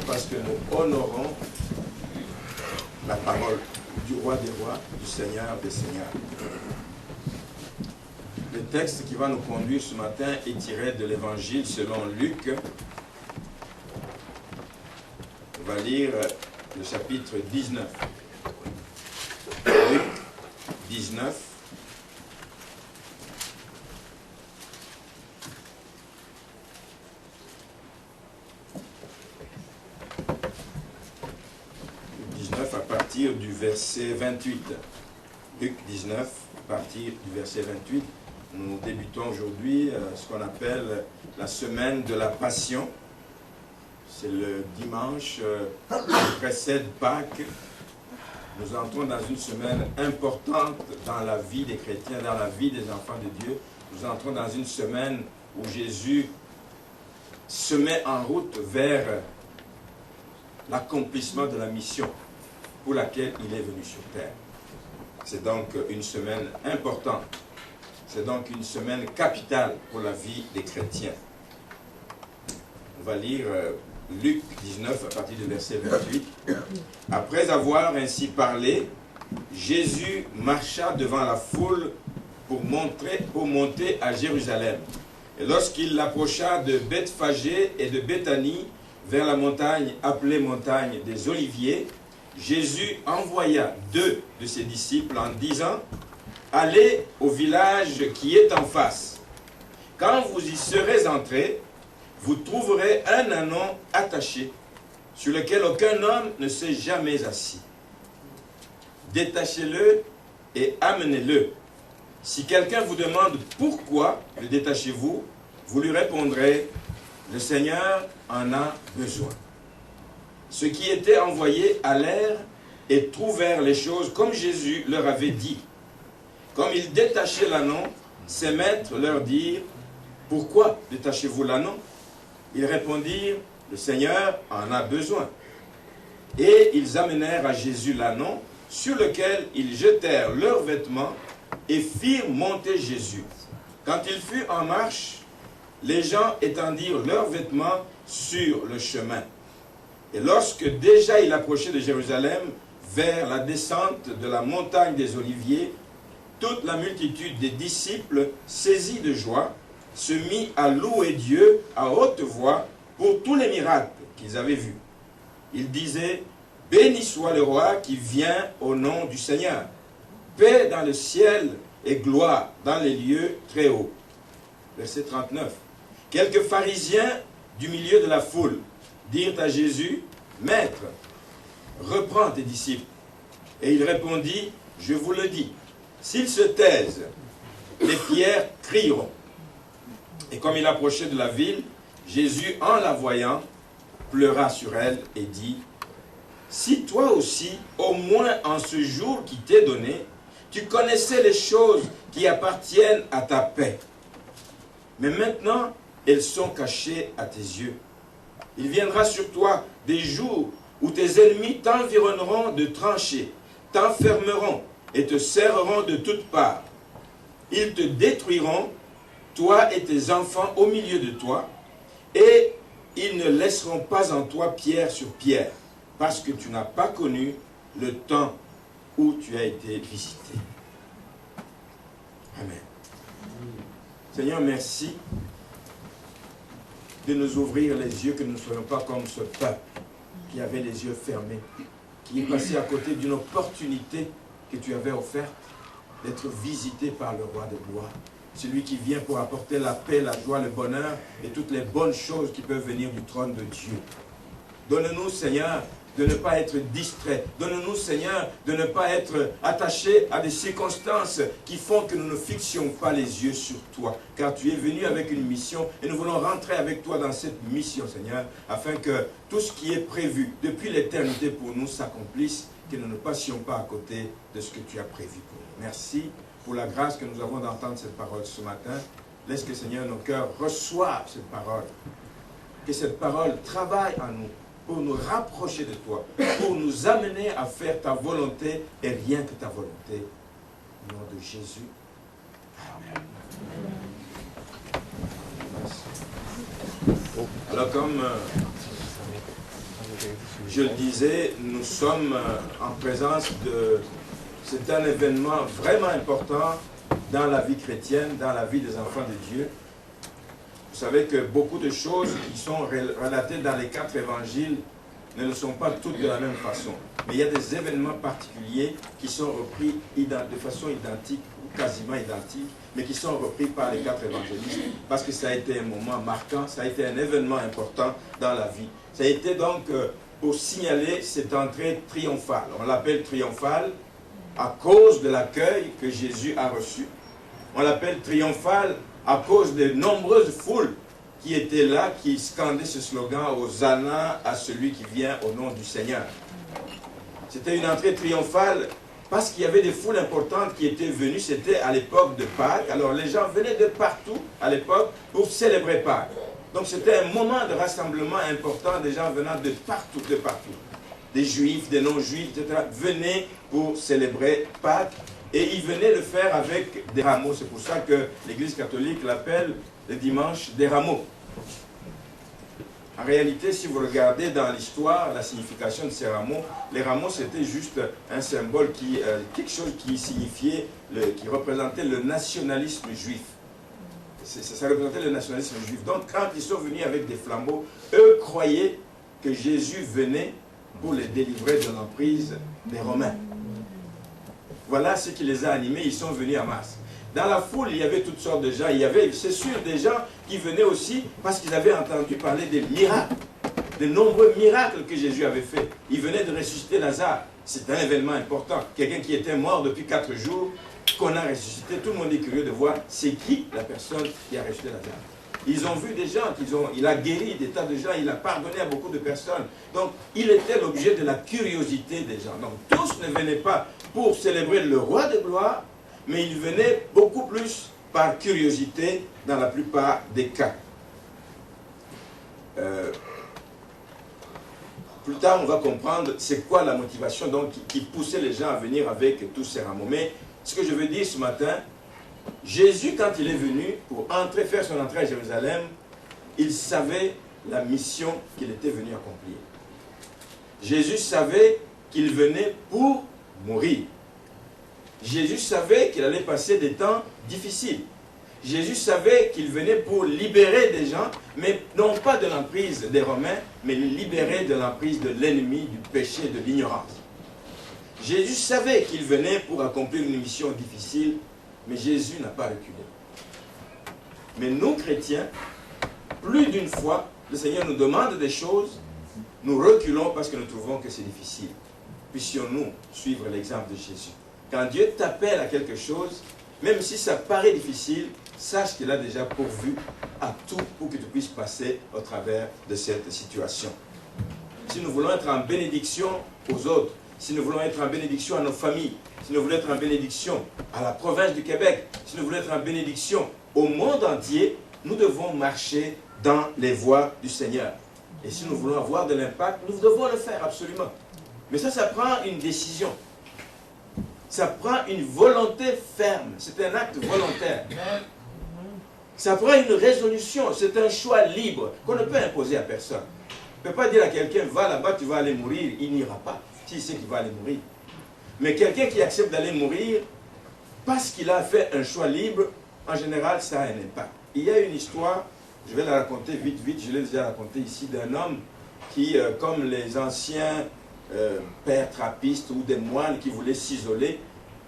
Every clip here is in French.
parce que nous honorons la parole du roi des rois, du Seigneur des seigneurs. Le texte qui va nous conduire ce matin est tiré de l'évangile selon Luc. On va lire le chapitre 19. Luc 19. À partir du verset 28. Luc 19, à partir du verset 28. Nous débutons aujourd'hui ce qu'on appelle la semaine de la Passion. C'est le dimanche qui précède Pâques. Nous entrons dans une semaine importante dans la vie des chrétiens, dans la vie des enfants de Dieu. Nous entrons dans une semaine où Jésus se met en route vers l'accomplissement de la mission pour laquelle il est venu sur terre. C'est donc une semaine importante. C'est donc une semaine capitale pour la vie des chrétiens. On va lire Luc 19 à partir du verset 28. Après avoir ainsi parlé, Jésus marcha devant la foule pour monter à Jérusalem. Et lorsqu'il approcha de Bethphagée et de Béthanie, vers la montagne appelée montagne des Oliviers, Jésus envoya 2 de ses disciples en disant « Allez au village qui est en face. Quand vous y serez entrés, vous trouverez un ânon attaché, sur lequel aucun homme ne s'est jamais assis. Détachez-le et amenez-le. Si quelqu'un vous demande pourquoi le détachez-vous, vous lui répondrez « Le Seigneur en a besoin. » Ceux qui étaient envoyés allèrent et trouvèrent les choses comme Jésus leur avait dit. Comme ils détachaient l'ânon, ses maîtres leur dirent « Pourquoi détachez-vous l'ânon » Ils répondirent « Le Seigneur en a besoin. » Et ils amenèrent à Jésus l'ânon, sur lequel ils jetèrent leurs vêtements et firent monter Jésus. Quand il fut en marche, les gens étendirent leurs vêtements sur le chemin. Et lorsque déjà il approchait de Jérusalem, vers la descente de la montagne des Oliviers, toute la multitude des disciples, saisis de joie, se mit à louer Dieu à haute voix pour tous les miracles qu'ils avaient vus. Ils disaient « Béni soit le roi qui vient au nom du Seigneur. Paix dans le ciel et gloire dans les lieux très hauts. » Verset 39. Quelques pharisiens du milieu de la foule dirent à Jésus, « Maître, reprends tes disciples. » Et il répondit, « Je vous le dis, s'ils se taisent, les pierres crieront. » Et comme il approchait de la ville, Jésus, en la voyant, pleura sur elle et dit, « Si toi aussi, au moins en ce jour qui t'est donné, tu connaissais les choses qui appartiennent à ta paix. Mais maintenant, elles sont cachées à tes yeux. Il viendra sur toi des jours où tes ennemis t'environneront de tranchées, t'enfermeront et te serreront de toutes parts. Ils te détruiront, toi et tes enfants au milieu de toi, et ils ne laisseront pas en toi pierre sur pierre, parce que tu n'as pas connu le temps où tu as été visité. » Amen. Seigneur, merci de nous ouvrir les yeux, que nous ne soyons pas comme ce peuple qui avait les yeux fermés, qui est passé à côté d'une opportunité que tu avais offerte d'être visité par le roi de gloire. Celui qui vient pour apporter la paix, la joie, le bonheur et toutes les bonnes choses qui peuvent venir du trône de Dieu. Donne-nous, Seigneur, de ne pas être distrait. Donne-nous, Seigneur, de ne pas être attaché à des circonstances qui font que nous ne fixions pas les yeux sur toi. Car tu es venu avec une mission et nous voulons rentrer avec toi dans cette mission, Seigneur, afin que tout ce qui est prévu depuis l'éternité pour nous s'accomplisse, que nous ne passions pas à côté de ce que tu as prévu pour nous. Merci pour la grâce que nous avons d'entendre cette parole ce matin. Laisse que, Seigneur, nos cœurs reçoivent cette parole. Que cette parole travaille en nous pour nous rapprocher de toi, pour nous amener à faire ta volonté et rien que ta volonté. Au nom de Jésus. Amen. Alors comme Je le disais, nous sommes en présence de... C'est un événement vraiment important dans la vie chrétienne, dans la vie des enfants de Dieu. Vous savez que beaucoup de choses qui sont relatées dans les 4 évangiles ne le sont pas toutes de la même façon. Mais il y a des événements particuliers qui sont repris de façon identique, ou quasiment identique, mais qui sont repris par les 4 évangélistes, parce que ça a été un moment marquant, ça a été un événement important dans la vie. Ça a été donc pour signaler cette entrée triomphale. On l'appelle triomphale à cause de l'accueil que Jésus a reçu. On l'appelle triomphale à cause des nombreuses foules qui étaient là, qui scandaient ce slogan « Hosanna à celui qui vient au nom du Seigneur ». C'était une entrée triomphale parce qu'il y avait des foules importantes qui étaient venues, c'était à l'époque de Pâques. Alors les gens venaient de partout à l'époque pour célébrer Pâques. Donc c'était un moment de rassemblement important, des gens venant de partout, de partout. Des juifs, des non-juifs, etc. venaient pour célébrer Pâques et ils venaient le faire avec des rameaux. C'est pour ça que l'Église catholique l'appelle le dimanche des rameaux. En réalité, si vous regardez dans l'histoire la signification de ces rameaux, les rameaux c'était juste un symbole, quelque chose qui signifiait, qui représentait le nationalisme juif. Ça représentait le nationalisme juif. Donc quand ils sont venus avec des flambeaux, eux croyaient que Jésus venait pour les délivrer de l'emprise des Romains. Voilà ce qui les a animés, ils sont venus en masse. Dans la foule, il y avait toutes sortes de gens. Il y avait, c'est sûr, des gens qui venaient aussi parce qu'ils avaient entendu parler des miracles, de nombreux miracles que Jésus avait fait. Il venait de ressusciter Lazare. C'est un événement important. Quelqu'un qui était mort depuis 4 jours, qu'on a ressuscité. Tout le monde est curieux de voir c'est qui la personne qui a ressuscité Lazare. Ils ont vu des gens, il a guéri des tas de gens, il a pardonné à beaucoup de personnes. Donc, il était l'objet de la curiosité des gens. Donc, tous ne venaient pas pour célébrer le roi de gloire, mais ils venaient beaucoup plus par curiosité dans la plupart des cas. Plus tard, on va comprendre c'est quoi la motivation donc, qui poussait les gens à venir avec tous ces rameaux. Mais ce que je veux dire ce matin, Jésus, quand il est venu pour faire son entrée à Jérusalem, il savait la mission qu'il était venu accomplir. Jésus savait qu'il venait pour mourir. Jésus savait qu'il allait passer des temps difficiles. Jésus savait qu'il venait pour libérer des gens, mais non pas de l'emprise des Romains, mais libérer de l'emprise de l'ennemi, du péché, de l'ignorance. Jésus savait qu'il venait pour accomplir une mission difficile, mais Jésus n'a pas reculé. Mais nous, chrétiens, plus d'une fois, le Seigneur nous demande des choses, nous reculons parce que nous trouvons que c'est difficile. Puissions-nous suivre l'exemple de Jésus. Quand Dieu t'appelle à quelque chose, même si ça paraît difficile, sache qu'il a déjà pourvu à tout pour que tu puisses passer au travers de cette situation. Si nous voulons être en bénédiction aux autres, si nous voulons être en bénédiction à nos familles, si nous voulons être en bénédiction à la province du Québec, si nous voulons être en bénédiction au monde entier, nous devons marcher dans les voies du Seigneur. Et si nous voulons avoir de l'impact, nous devons le faire absolument. Mais ça prend une décision. Ça prend une volonté ferme. C'est un acte volontaire. Ça prend une résolution. C'est un choix libre qu'on ne peut imposer à personne. On ne peut pas dire à quelqu'un, va là-bas, tu vas aller mourir. Il n'ira pas, s'il sait qu'il va aller mourir. Mais quelqu'un qui accepte d'aller mourir, parce qu'il a fait un choix libre, en général, ça a un impact. Il y a une histoire, je vais la raconter vite, je l'ai déjà racontée ici, d'un homme qui, comme les anciens pères trappistes ou des moines qui voulaient s'isoler,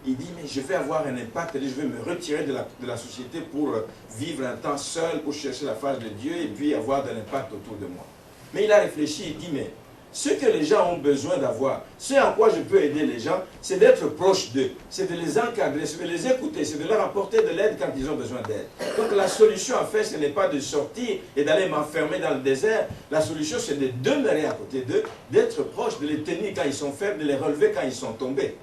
il dit, mais je vais avoir un impact, je vais me retirer de la société pour vivre un temps seul, pour chercher la face de Dieu et puis avoir de l'impact autour de moi. Mais il a réfléchi, il dit, mais ce que les gens ont besoin d'avoir, ce en quoi je peux aider les gens, c'est d'être proche d'eux, c'est de les encadrer, c'est de les écouter, c'est de leur apporter de l'aide quand ils ont besoin d'aide. Donc la solution en fait, ce n'est pas de sortir et d'aller m'enfermer dans le désert. La solution, c'est de demeurer à côté d'eux, d'être proche, de les tenir quand ils sont faibles, de les relever quand ils sont tombés.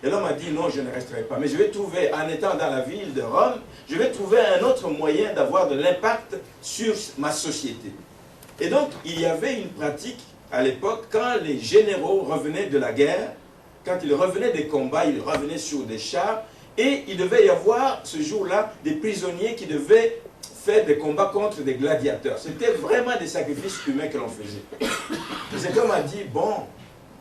Et l'homme a dit, non, je ne resterai pas. Mais je vais trouver, en étant dans la ville de Rome, je vais trouver un autre moyen d'avoir de l'impact sur ma société. Et donc, il y avait une pratique à l'époque, quand les généraux revenaient de la guerre, quand ils revenaient des combats, ils revenaient sur des chars, et il devait y avoir ce jour-là des prisonniers qui devaient fait des combats contre des gladiateurs. C'était vraiment des sacrifices humains que l'on faisait. Et cet homme a dit, bon,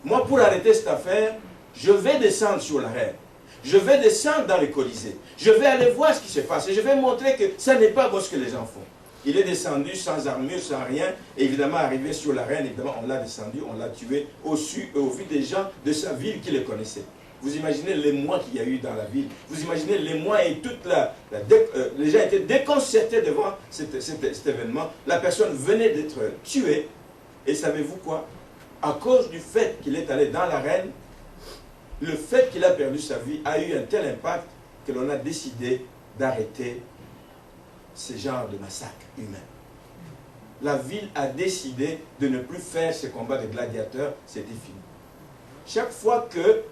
moi pour arrêter cette affaire, je vais descendre sur l'arène. Je vais descendre dans le Colisée. Je vais aller voir ce qui se passe. Et je vais montrer que ça n'est pas bon ce que les gens font. Il est descendu sans armure, sans rien. Et évidemment, arrivé sur l'arène, évidemment, on l'a descendu, on l'a tué au vu des gens de sa ville qui le connaissaient. Vous imaginez l'émoi qu'il y a eu dans la ville. Vous imaginez l'émoi et toute les gens étaient déconcertés devant cet événement. La personne venait d'être tuée. Et savez-vous quoi? À cause du fait qu'il est allé dans l'arène, le fait qu'il a perdu sa vie a eu un tel impact que l'on a décidé d'arrêter ce genre de massacre humain. La ville a décidé de ne plus faire ce combat de gladiateurs, c'était fini. Chaque fois que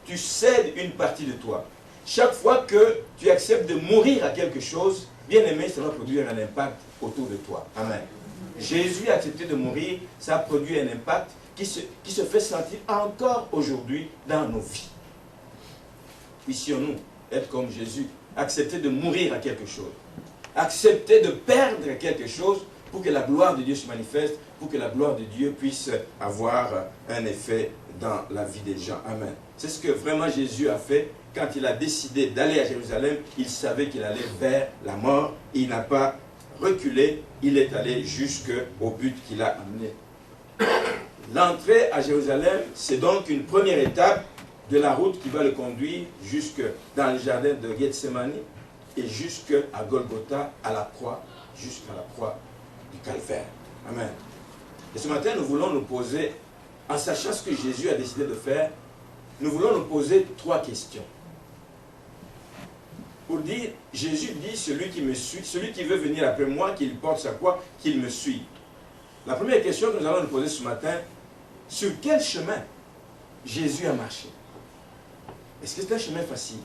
tu cèdes une partie de toi, chaque fois que tu acceptes de mourir à quelque chose, bien aimé, ça va produire un impact autour de toi. Amen. Jésus a accepté de mourir, ça a produit un impact qui se fait sentir encore aujourd'hui dans nos vies. Puissions-nous être comme Jésus, accepter de mourir à quelque chose, accepter de perdre quelque chose pour que la gloire de Dieu se manifeste, pour que la gloire de Dieu puisse avoir un effet dans la vie des gens. Amen. C'est ce que vraiment Jésus a fait quand il a décidé d'aller à Jérusalem. Il savait qu'il allait vers la mort. Il n'a pas reculé, il est allé jusqu'au but qu'il a amené. L'entrée à Jérusalem, c'est donc une première étape de la route qui va le conduire jusque dans le jardin de Gethsemane et jusqu'à Golgotha, à la croix, jusqu'à la croix du Calvaire. Amen. Et ce matin, nous voulons nous poser, en sachant ce que Jésus a décidé de faire, nous voulons nous poser 3 questions. Pour dire, Jésus dit, celui qui me suit, celui qui veut venir après moi, qu'il porte sa croix, qu'il me suit. La première question que nous allons nous poser ce matin, sur quel chemin Jésus a marché? Est-ce que c'est un chemin facile?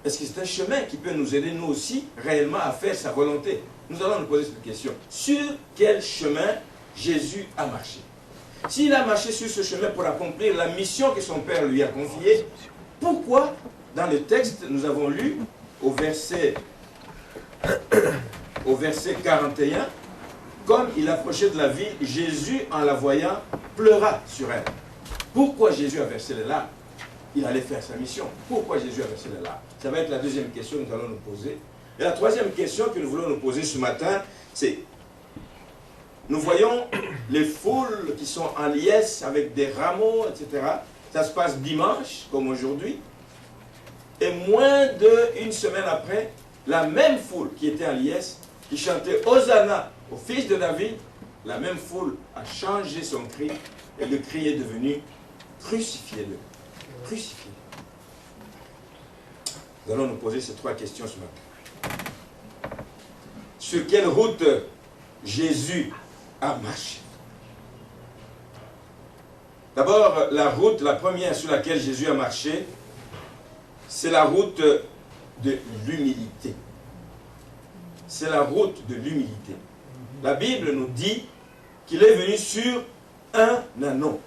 Est-ce que c'est un chemin qui peut nous aider, nous aussi, réellement à faire sa volonté? Nous allons nous poser cette question. Sur quel chemin Jésus a marché? S'il a marché sur ce chemin pour accomplir la mission que son Père lui a confiée, pourquoi, dans le texte, nous avons lu, au verset 41, comme il approchait de la ville, Jésus, en la voyant, pleura sur elle. Pourquoi Jésus a versé les larmes? Il allait faire sa mission. Pourquoi Jésus a versé les larmes? Ça va être la deuxième question que nous allons nous poser. Et la troisième question que nous voulons nous poser ce matin, c'est, nous voyons les foules qui sont en liesse avec des rameaux, etc. Ça se passe dimanche, comme aujourd'hui. Et moins d'une semaine après, la même foule qui était en liesse, qui chantait Hosanna au fils de David, la même foule a changé son cri et le cri est devenu crucifiez-le. Crucifié. Nous allons nous poser ces 3 questions ce matin. Sur quelle route Jésus a marché? D'abord, la première sur laquelle Jésus a marché, c'est la route de l'humilité. C'est la route de l'humilité. La Bible nous dit qu'il est venu sur un ânon.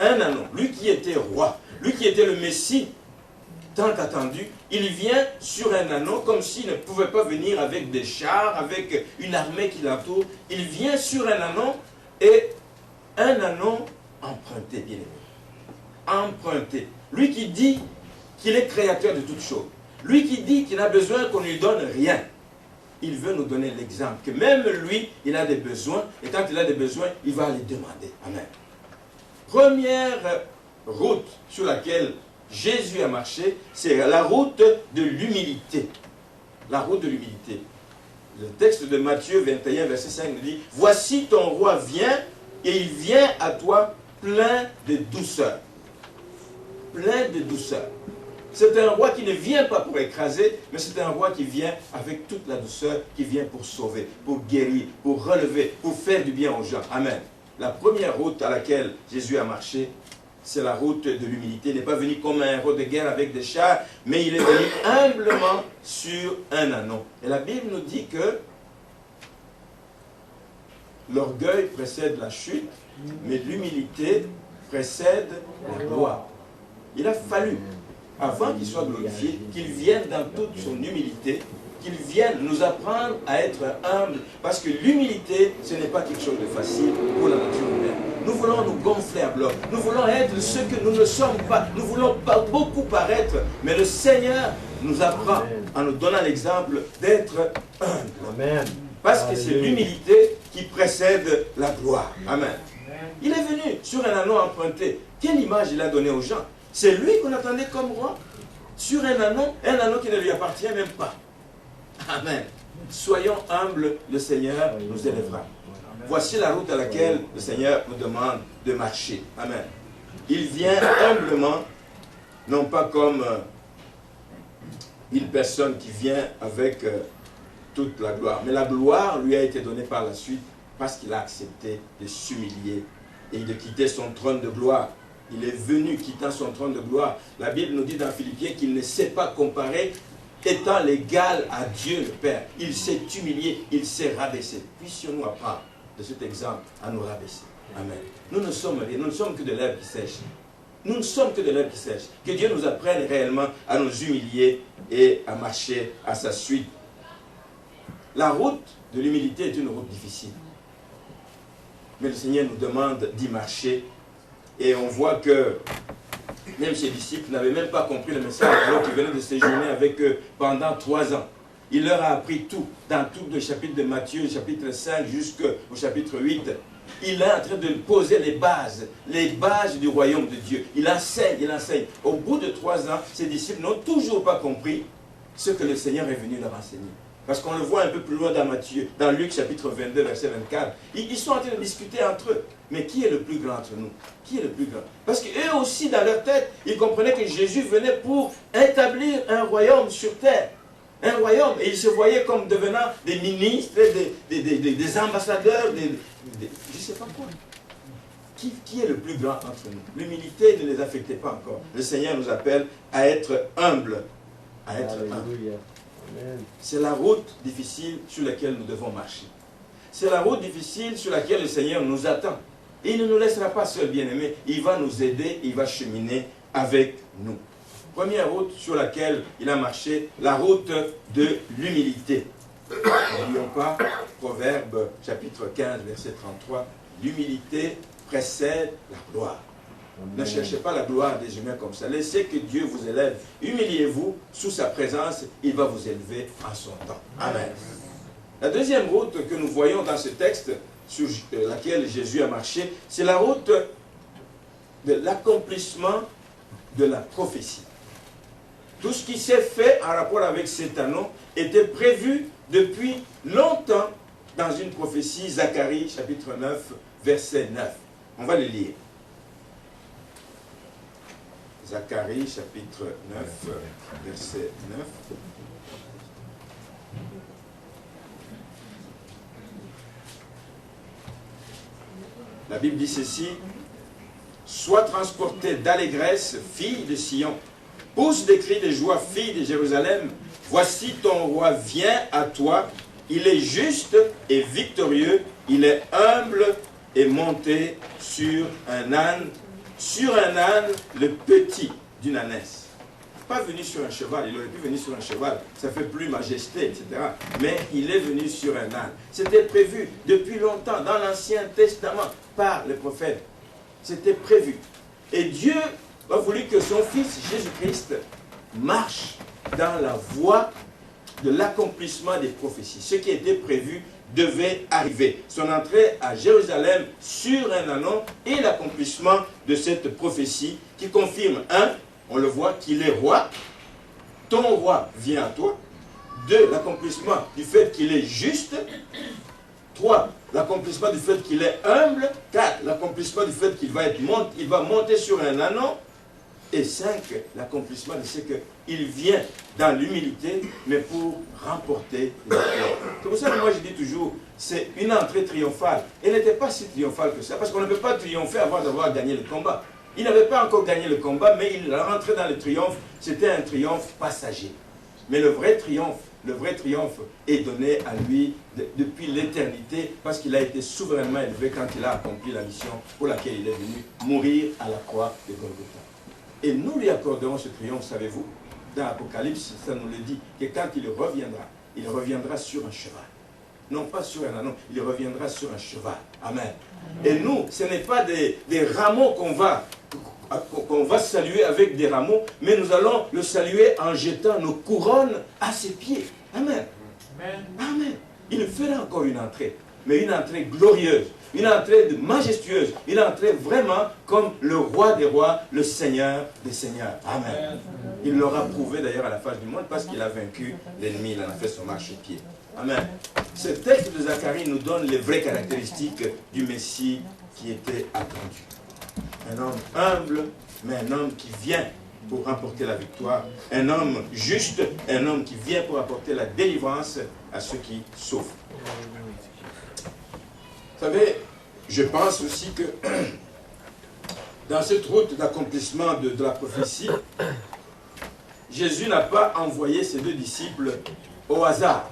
Un ânon, lui qui était roi, lui qui était le Messie, tant attendu, il vient sur un ânon comme s'il ne pouvait pas venir avec des chars, avec une armée qui l'entoure. Il vient sur un ânon et un ânon emprunté, bien aimé. Emprunté. Lui qui dit qu'il est créateur de toutes choses. Lui qui dit qu'il n'a besoin qu'on ne lui donne rien. Il veut nous donner l'exemple que même lui, il a des besoins et quand il a des besoins, il va les demander. Amen. Première route sur laquelle Jésus a marché, c'est la route de l'humilité. La route de l'humilité. Le texte de Matthieu 21, verset 5 nous dit, « Voici ton roi vient, et il vient à toi plein de douceur. » Plein de douceur. C'est un roi qui ne vient pas pour écraser, mais c'est un roi qui vient avec toute la douceur, qui vient pour sauver, pour guérir, pour relever, pour faire du bien aux gens. Amen. La première route à laquelle Jésus a marché, c'est la route de l'humilité. Il n'est pas venu comme un héros de guerre avec des chars, mais il est venu humblement sur un ânon. Et la Bible nous dit que l'orgueil précède la chute, mais l'humilité précède la gloire. Il a fallu, avant qu'il soit glorifié, qu'il vienne dans toute son humilité, qu'il vienne nous apprendre à être humbles, parce que l'humilité, ce n'est pas quelque chose de facile pour la nature humaine. Nous voulons nous gonfler à bloc, nous voulons être ce que nous ne sommes pas, nous voulons pas beaucoup paraître, mais le Seigneur nous apprend en nous donnant l'exemple d'être humble. Parce que c'est l'humilité qui précède la gloire. Amen. Il est venu sur un anneau emprunté. Quelle image il a donnée aux gens? C'est lui qu'on attendait comme roi, sur un anneau qui ne lui appartient même pas. Amen. Soyons humbles, le Seigneur nous élèvera. Voici la route à laquelle le Seigneur nous demande de marcher. Amen. Il vient humblement, non pas comme une personne qui vient avec toute la gloire. Mais la gloire lui a été donnée par la suite parce qu'il a accepté de s'humilier et de quitter son trône de gloire. Il est venu quittant son trône de gloire. La Bible nous dit dans Philippiens qu'il ne s'est pas comparé étant l'égal à Dieu le Père. Il s'est humilié, il s'est rabaissé. Puissions-nous apprendre de cet exemple à nous rabaisser. Amen. Nous ne sommes rien, nous ne sommes que de l'herbe qui sèche. Nous ne sommes que de l'herbe qui sèche. Que Dieu nous apprenne réellement à nous humilier et à marcher à sa suite. La route de l'humilité est une route difficile. Mais le Seigneur nous demande d'y marcher. Et on voit que même ses disciples n'avaient même pas compris le message alors qu'il venait de séjourner avec eux pendant 3 ans. Il leur a appris tout, dans tout le chapitre de Matthieu, chapitre 5 jusqu'au chapitre 8. Il est en train de poser les bases du royaume de Dieu. Il enseigne, il enseigne. Au bout de 3 ans, ses disciples n'ont toujours pas compris ce que le Seigneur est venu leur enseigner. Parce qu'on le voit un peu plus loin dans Matthieu, dans Luc chapitre 22, verset 24. Ils sont en train de discuter entre eux. Mais qui est le plus grand entre nous? Qui est le plus grand? Parce qu'eux aussi, dans leur tête, ils comprenaient que Jésus venait pour établir un royaume sur terre. Un royaume. Et ils se voyaient comme devenant des ministres, des ambassadeurs, je ne sais pas quoi. Qui est le plus grand entre nous? L'humilité ne les affectait pas encore. Le Seigneur nous appelle à être humbles. À être humbles. C'est la route difficile sur laquelle nous devons marcher. C'est la route difficile sur laquelle le Seigneur nous attend. Et il ne nous laissera pas seuls, bien-aimés. Il va nous aider, il va cheminer avec nous. Première route sur laquelle il a marché, la route de l'humilité. N'oublions pas, Proverbe chapitre 15, verset 33, l'humilité précède la gloire. Ne cherchez pas la gloire des humains comme ça. Laissez que Dieu vous élève. Humiliez-vous sous sa présence. Il va vous élever en son temps. Amen. La deuxième route que nous voyons dans ce texte, sur laquelle Jésus a marché, c'est la route de l'accomplissement de la prophétie. Tout ce qui s'est fait en rapport avec cet anneau était prévu depuis longtemps dans une prophétie, Zacharie chapitre 9, verset 9. On va le lire. Zacharie chapitre 9, verset 9. La Bible dit ceci: sois transportée d'allégresse, fille de Sion. Pousse des cris de joie, fille de Jérusalem. Voici ton roi vient à toi. Il est juste et victorieux. Il est humble et monté sur un âne. Sur un âne, le petit d'une ânesse. Pas venu sur un cheval, il aurait pu venir sur un cheval, ça fait plus majesté, etc. Mais il est venu sur un âne. C'était prévu depuis longtemps dans l'Ancien Testament par les prophètes. C'était prévu. Et Dieu a voulu que son Fils Jésus-Christ marche dans la voie de l'accomplissement des prophéties. Ce qui était prévu devait arriver. Son entrée à Jérusalem sur un anneau et l'accomplissement de cette prophétie qui confirme, 1, on le voit qu'il est roi, ton roi vient à toi. 2, l'accomplissement du fait qu'il est juste. 3, l'accomplissement du fait qu'il est humble. 4, l'accomplissement du fait qu'il va monter sur un anneau. Et 5, l'accomplissement de ce qu'il vient dans l'humilité, mais pour remporter la gloire. C'est pour ça que moi je dis toujours, c'est une entrée triomphale. Elle n'était pas si triomphale que ça, parce qu'on ne peut pas triompher avant d'avoir gagné le combat. Il n'avait pas encore gagné le combat, mais il rentrait dans le triomphe. C'était un triomphe passager. Mais le vrai triomphe est donné à lui depuis l'éternité, parce qu'il a été souverainement élevé quand il a accompli la mission pour laquelle il est venu mourir à la croix de Golgotha. Et nous lui accorderons ce triomphe, savez-vous? Dans l'Apocalypse, ça nous le dit, que quand il reviendra, il reviendra sur un cheval. Non pas sur un anon, il reviendra sur un cheval. Amen. Et nous, ce n'est pas des rameaux qu'on va saluer avec des rameaux, mais nous allons le saluer en jetant nos couronnes à ses pieds. Amen. Amen. Il fera encore une entrée, mais une entrée glorieuse, une entrée majestueuse, une entrée vraiment comme le roi des rois, le Seigneur des seigneurs. Amen. Il l'aura prouvé d'ailleurs à la face du monde parce qu'il a vaincu l'ennemi, il en a fait son marchepied. Amen. Ce texte de Zacharie nous donne les vraies caractéristiques du Messie qui était attendu. Un homme humble, mais un homme qui vient pour remporter la victoire. Un homme juste, un homme qui vient pour apporter la délivrance à ceux qui souffrent. Vous savez, je pense aussi que dans cette route d'accomplissement de la prophétie, Jésus n'a pas envoyé ses 2 disciples au hasard.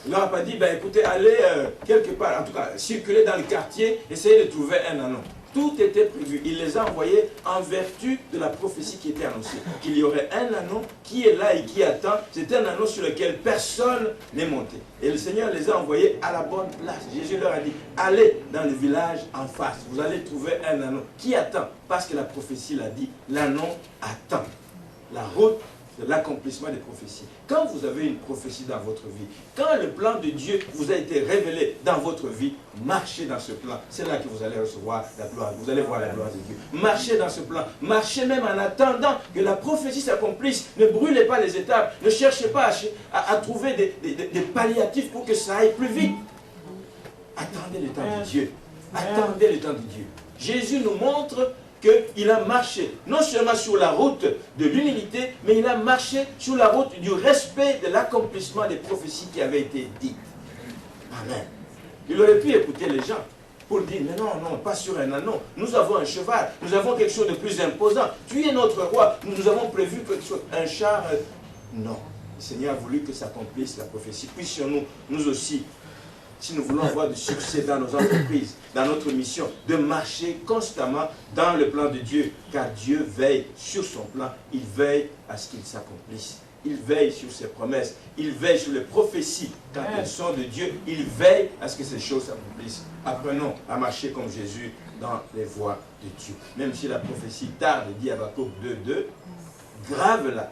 Il leur a pas dit, ben écoutez, allez quelque part, en tout cas, circulez dans le quartier, essayez de trouver un anon. Tout était prévu. Il les a envoyés en vertu de la prophétie qui était annoncée. Qu'il y aurait un anon qui est là et qui attend. C'est un anon sur lequel personne n'est monté. Et le Seigneur les a envoyés à la bonne place. Jésus leur a dit, allez dans le village en face. Vous allez trouver un anon qui attend. Parce que la prophétie l'a dit, l'anon attend. La route de l'accomplissement des prophéties. Quand vous avez une prophétie dans votre vie, quand le plan de Dieu vous a été révélé dans votre vie, marchez dans ce plan. C'est là que vous allez recevoir la gloire. Vous allez voir la gloire de Dieu. Marchez dans ce plan. Marchez même en attendant que la prophétie s'accomplisse. Ne brûlez pas les étapes. Ne cherchez pas à trouver des palliatifs pour que ça aille plus vite. Attendez le temps de Dieu. Attendez le temps de Dieu. Jésus nous montre qu'il a marché, non seulement sur la route de l'humilité, mais il a marché sur la route du respect de l'accomplissement des prophéties qui avaient été dites. Amen. Il aurait pu écouter les gens pour dire, mais non, non, pas sur un anon. Nous avons un cheval, nous avons quelque chose de plus imposant. Tu es notre roi, nous avons prévu quelque chose, un char. Non. Le Seigneur a voulu que s'accomplisse la prophétie. Puissions-nous, nous aussi, si nous voulons avoir du succès dans nos entreprises, dans notre mission, de marcher constamment dans le plan de Dieu, car Dieu veille sur son plan, il veille à ce qu'il s'accomplisse. Il veille sur ses promesses, il veille sur les prophéties, quand elles sont de Dieu, il veille à ce que ces choses s'accomplissent. Apprenons à marcher comme Jésus dans les voies de Dieu. Même si la prophétie tarde, dit Habakkuk 2:2, grave-la.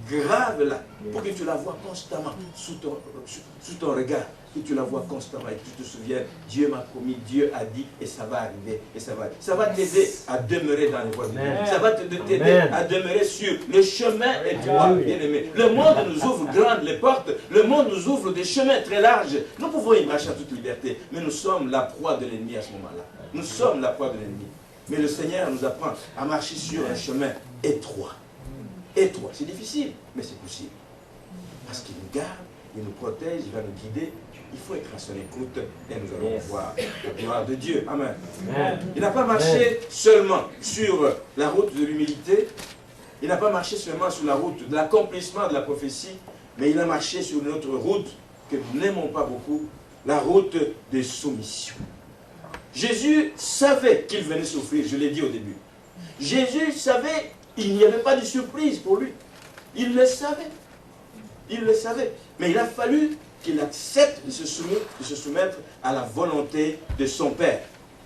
Grave-la, pour que tu la vois constamment sous ton regard, que tu la vois constamment et que tu te souviennes, Dieu m'a promis, Dieu a dit, et ça va arriver, et ça va arriver. Ça va t'aider à demeurer dans les voies de Dieu. Ça va t'aider à demeurer sur le chemin étroit, bien-aimé. Le monde nous ouvre grandes les portes, le monde nous ouvre des chemins très larges. Nous pouvons y marcher à toute liberté, mais nous sommes la proie de l'ennemi à ce moment-là. Nous sommes la proie de l'ennemi. Mais le Seigneur nous apprend à marcher sur un chemin étroit. Étroit, c'est difficile, mais c'est possible. Parce qu'il nous garde, il nous protège, il va nous guider. Il faut être à son écoute et nous allons voir la gloire de Dieu. Amen. Il n'a pas marché seulement sur la route de l'humilité, il n'a pas marché seulement sur la route de l'accomplissement de la prophétie, mais il a marché sur une autre route que nous n'aimons pas beaucoup, la route de soumission. Jésus savait qu'il venait souffrir, je l'ai dit au début. Jésus savait. Il n'y avait pas de surprise pour lui. Il le savait. Il le savait. Mais il a fallu qu'il accepte de se soumettre à la volonté de son Père.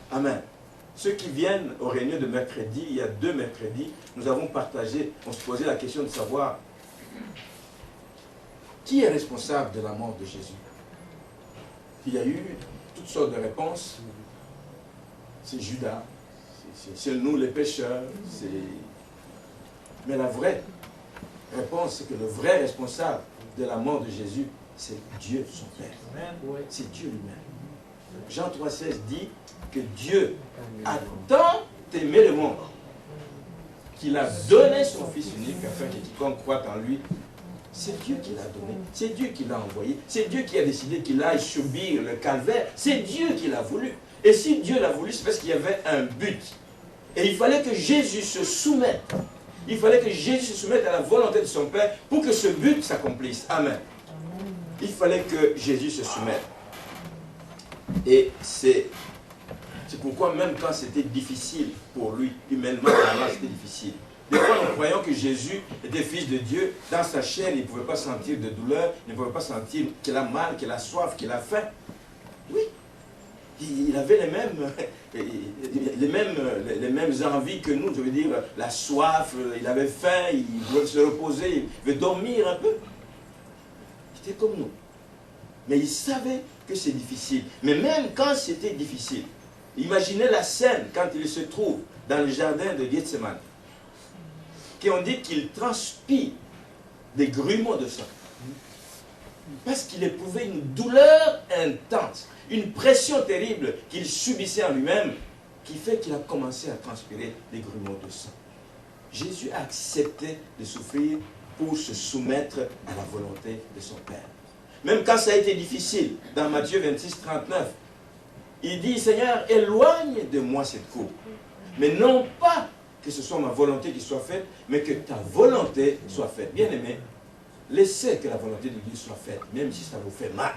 Amen. Ceux qui viennent aux réunions de mercredi, il y a 2 mercredis, nous avons partagé, on se posait la question de savoir qui est responsable de la mort de Jésus. Il y a eu toutes sortes de réponses. C'est Judas, c'est nous les pécheurs, c'est... Mais la vraie réponse, c'est que le vrai responsable de la mort de Jésus, c'est Dieu, son Père. C'est Dieu lui-même. Jean 3,16 dit que Dieu a tant aimé le monde qu'il a donné son Fils unique afin que quiconque croit en lui, c'est Dieu qui l'a donné, c'est Dieu qui l'a envoyé, c'est Dieu qui a décidé qu'il aille subir le calvaire, c'est Dieu qui l'a voulu. Et si Dieu l'a voulu, c'est parce qu'il y avait un but. Et il fallait que Jésus se soumette. Il fallait que Jésus se soumette à la volonté de son Père pour que ce but s'accomplisse. Amen. Il fallait que Jésus se soumette. Et c'est pourquoi même quand c'était difficile pour lui, humainement, c'était difficile. Des fois, nous croyons que Jésus était fils de Dieu. Dans sa chair, il ne pouvait pas sentir de douleur, il ne pouvait pas sentir qu'il a mal, qu'il a soif, qu'il a faim. Oui, il avait les mêmes envies que nous, je veux dire, la soif, il avait faim, il voulait se reposer, il veut dormir un peu. Il était comme nous. Mais il savait que c'est difficile. Mais même quand c'était difficile, imaginez la scène quand il se trouve dans le jardin de Gethsemane, qui ont dit qu'il transpire des grumeaux de sang. Parce qu'il éprouvait une douleur intense, une pression terrible qu'il subissait en lui-même, qui fait qu'il a commencé à transpirer des grumeaux de sang. Jésus a accepté de souffrir pour se soumettre à la volonté de son Père. Même quand ça a été difficile, dans Matthieu 26, 39, il dit, Seigneur, éloigne de moi cette coupe. Mais non pas que ce soit ma volonté qui soit faite, mais que ta volonté soit faite. Bien-aimé, laissez que la volonté de Dieu soit faite, même si ça vous fait mal.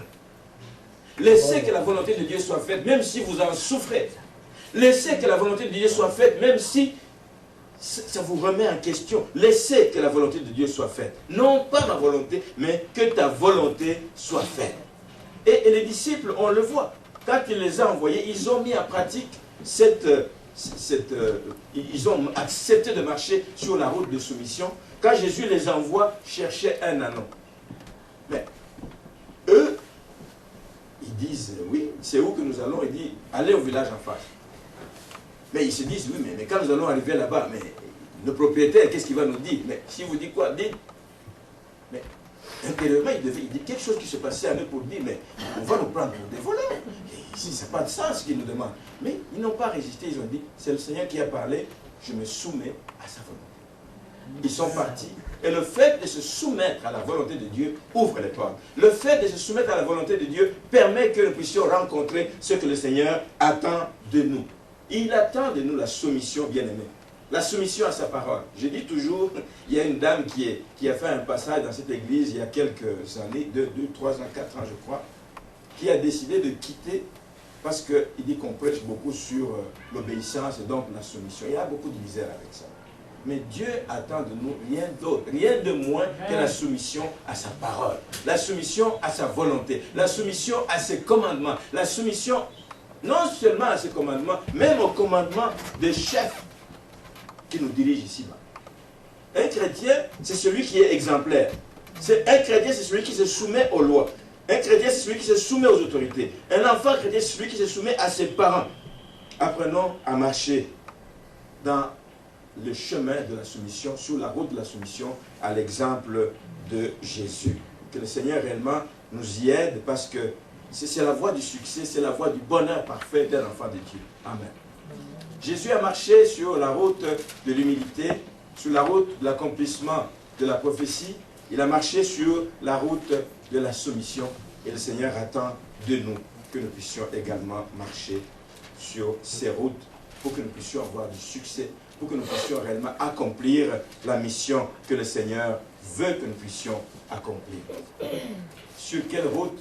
Laissez que la volonté de Dieu soit faite, même si vous en souffrez. Laissez que la volonté de Dieu soit faite, même si ça vous remet en question. Laissez que la volonté de Dieu soit faite. Non pas ma volonté, mais que ta volonté soit faite. Et les disciples, on le voit, quand il les a envoyés, ils ont mis en pratique ils ont accepté de marcher sur la route de soumission. Quand Jésus les envoie chercher un anon. Mais eux, ils disent, oui, c'est où que nous allons? Il dit, allez au village en face. Mais ils se disent, oui, mais quand nous allons arriver là-bas, mais le propriétaire, qu'est-ce qu'il va nous dire? Mais si vous dites quoi? Dites. Mais intérieurement, il dit quelque chose qui se passait à eux pour dire, mais on va nous prendre pour des voleurs. Et ici, ça n'a pas de sens ce qu'ils nous demandent. Mais ils n'ont pas résisté, ils ont dit, c'est le Seigneur qui a parlé, je me soumets à sa volonté. Ils sont partis. Et le fait de se soumettre à la volonté de Dieu ouvre les portes. Le fait de se soumettre à la volonté de Dieu permet que nous puissions rencontrer ce que le Seigneur attend de nous. Il attend de nous la soumission, bien-aimée. La soumission à sa parole. Je dis toujours, il y a une dame qui a fait un passage dans cette église il y a quelques années, 2, 3 ans, 4 ans je crois, qui a décidé de quitter parce qu'il dit qu'on prêche beaucoup sur l'obéissance et donc la soumission. Il y a beaucoup de misère avec ça. Mais Dieu attend de nous rien d'autre, rien de moins que la soumission à sa parole, la soumission à sa volonté, la soumission à ses commandements, la soumission non seulement à ses commandements, même aux commandements des chefs qui nous dirigent ici-bas. Un chrétien, c'est celui qui est exemplaire. Un chrétien, c'est celui qui se soumet aux lois. Un chrétien, c'est celui qui se soumet aux autorités. Un enfant chrétien, c'est celui qui se soumet à ses parents. Apprenons à marcher dans le chemin de la soumission, sur la route de la soumission, à l'exemple de Jésus. Que le Seigneur réellement nous y aide, parce que c'est la voie du succès, c'est la voie du bonheur parfait d'un enfant de Dieu. Amen. Jésus a marché sur la route de l'humilité, sur la route de l'accomplissement de la prophétie. Il a marché sur la route de la soumission. Et le Seigneur attend de nous que nous puissions également marcher sur ces routes pour que nous puissions avoir du succès, pour que nous puissions réellement accomplir la mission que le Seigneur veut que nous puissions accomplir. Sur quelle route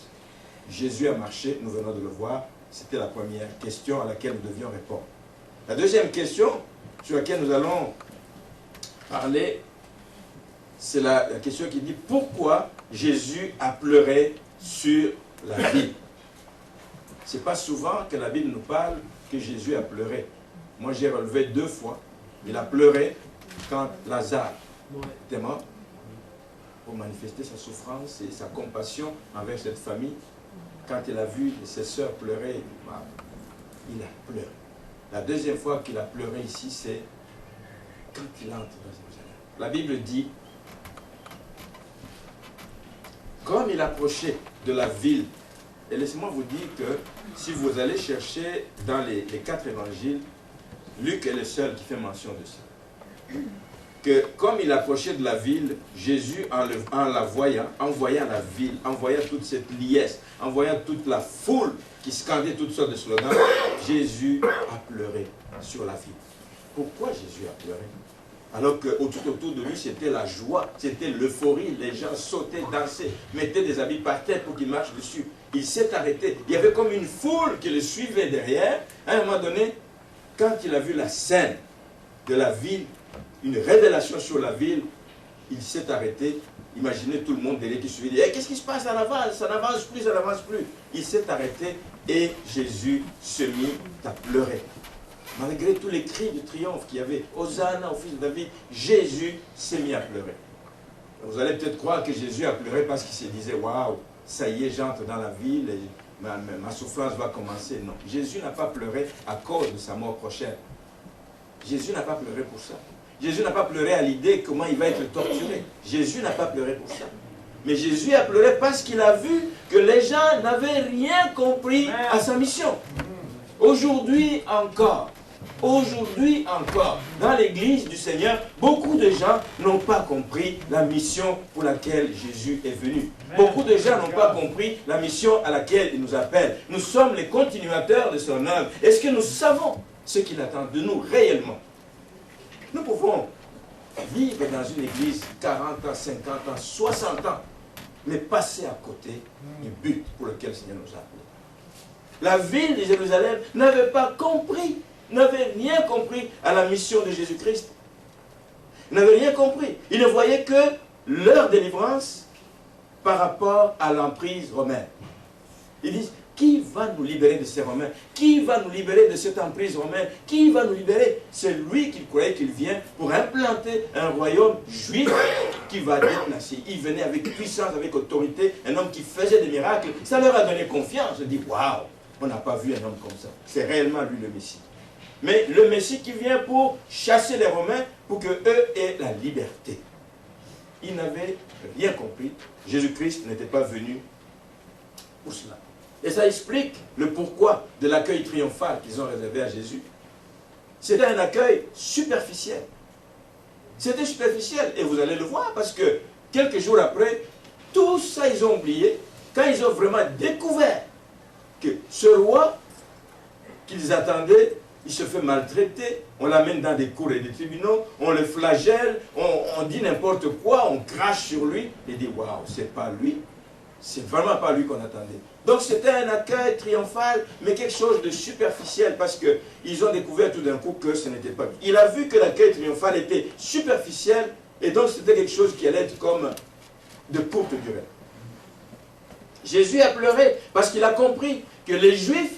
Jésus a marché, nous venons de le voir. C'était la première question à laquelle nous devions répondre. La deuxième question sur laquelle nous allons parler, c'est la question qui dit pourquoi Jésus a pleuré sur la ville. Ce n'est pas souvent que la Bible nous parle que Jésus a pleuré. Moi, j'ai relevé 2 fois. Il a pleuré quand Lazare était mort pour manifester sa souffrance et sa compassion envers cette famille. Quand il a vu ses sœurs pleurer, il a pleuré. La deuxième fois qu'il a pleuré ici, c'est quand il entre dans Jérusalem. La Bible dit, comme il approchait de la ville, et laissez-moi vous dire que si vous allez chercher dans les 4 évangiles, Luc est le seul qui fait mention de ça. Que comme il approchait de la ville, Jésus, en la voyant, en voyant la ville, en voyant toute cette liesse, en voyant toute la foule qui scandait toutes sortes de slogans, Jésus a pleuré sur la ville. Pourquoi Jésus a pleuré? Alors que tout autour de lui, c'était la joie, c'était l'euphorie, les gens sautaient, dansaient, mettaient des habits par terre pour qu'il marche dessus. Il s'est arrêté. Il y avait comme une foule qui le suivait derrière. À un moment donné, quand il a vu la scène de la ville une révélation sur la ville, il s'est arrêté. Imaginez tout le monde derrière qui suivait, hey, qu'est-ce qui se passe? Ça n'avance plus, ça n'avance plus. Il s'est arrêté et Jésus se mit à pleurer. Malgré tous les cris de triomphe qu'il y avait, Hosanna au fils de David, Jésus s'est mis à pleurer. Vous allez peut-être croire que Jésus a pleuré parce qu'il se disait, waouh, ça y est, j'entre dans la ville et ma souffrance va commencer. Non, Jésus n'a pas pleuré à cause de sa mort prochaine. Jésus n'a pas pleuré pour ça. Jésus n'a pas pleuré à l'idée comment il va être torturé. Jésus n'a pas pleuré pour ça. Mais Jésus a pleuré parce qu'il a vu que les gens n'avaient rien compris à sa mission. Aujourd'hui encore, dans l'église du Seigneur, beaucoup de gens n'ont pas compris la mission pour laquelle Jésus est venu. Beaucoup de gens n'ont pas compris la mission à laquelle il nous appelle. Nous sommes les continuateurs de son œuvre. Est-ce que nous savons ce qu'il attend de nous réellement? Nous pouvons vivre dans une église 40 ans, 50 ans, 60 ans, mais passer à côté du but pour lequel le Seigneur nous a appelés. La ville de Jérusalem n'avait pas compris, n'avait rien compris à la mission de Jésus-Christ. Ils n'avaient rien compris. Ils ne voyaient que leur délivrance par rapport à l'emprise romaine. Ils disent, qui va nous libérer de ces Romains? Qui va nous libérer de cette emprise romaine? Qui va nous libérer? C'est lui qu'il croyait qu'il vient pour implanter un royaume juif qui va déplacer. Il venait avec puissance, avec autorité, un homme qui faisait des miracles. Ça leur a donné confiance. Ils disent, waouh, on n'a pas vu un homme comme ça. C'est réellement lui le Messie. Mais le Messie qui vient pour chasser les Romains, pour qu'eux aient la liberté. Ils n'avaient rien compris. Jésus-Christ n'était pas venu pour cela. Et ça explique le pourquoi de l'accueil triomphal qu'ils ont réservé à Jésus. C'était un accueil superficiel. C'était superficiel. Et vous allez le voir parce que quelques jours après, tout ça ils ont oublié quand ils ont vraiment découvert que ce roi qu'ils attendaient, il se fait maltraiter, on l'amène dans des cours et des tribunaux, on le flagelle, on dit n'importe quoi, on crache sur lui, et dit waouh, c'est pas lui, c'est vraiment pas lui qu'on attendait. Donc c'était un accueil triomphal, mais quelque chose de superficiel, parce qu'ils ont découvert tout d'un coup que ce n'était pas lui. Il a vu que l'accueil triomphal était superficiel, et donc c'était quelque chose qui allait être comme de courte durée. Jésus a pleuré parce qu'il a compris que les Juifs